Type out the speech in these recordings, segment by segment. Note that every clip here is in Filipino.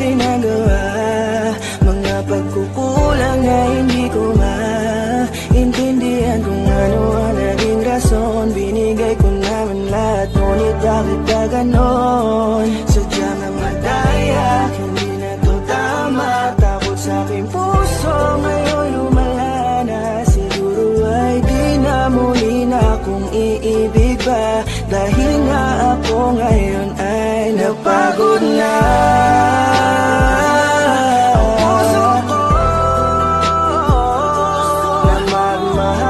ginagawa. Mga pagkukulang na hindi ko maintindihan kung ano ang naging rason. Binigay ko naman lahat, ngunit bakit ka ganon? Sadyang ang madaya, hindi na to tama. Takot sa aking puso, ngayon lumala na. Siguro ay di na muli na akong iibig pa, dahil nga ako ngayon ay napagod na. Ang puso ko na magmahal,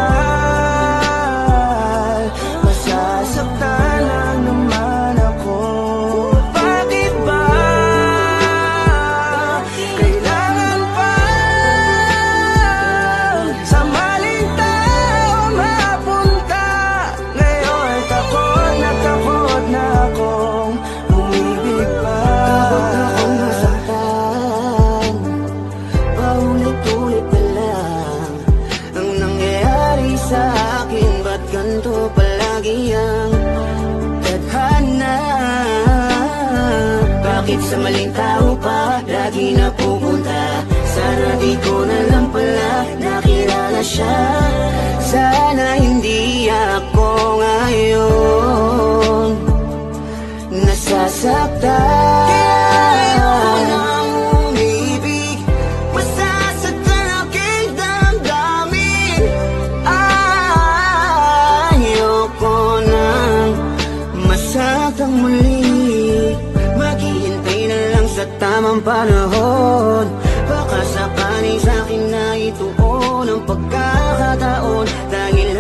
masasaktan lang naman ako. Bakit ba kailangan pa sa maling tao mapunta? Ngayon takot na akong umibig pa. Takot akong masaktan, paulit-ulit na lang ang nangyayari sa akin. Ba't ganito palagi ang tadhana? Bakit sa maling tao pa lagi napupunta? Sana di ko na lang pala nakilala siya. Sana hindi ako ngayon nasasaktan. Ayoko nang umibig, masasaktan aking damdamin. Ayoko nang masaktan muli, maghihintay na lang sa tamang panahon. Baka sakaling sa'kin na ituon ang pagkakataon, dahil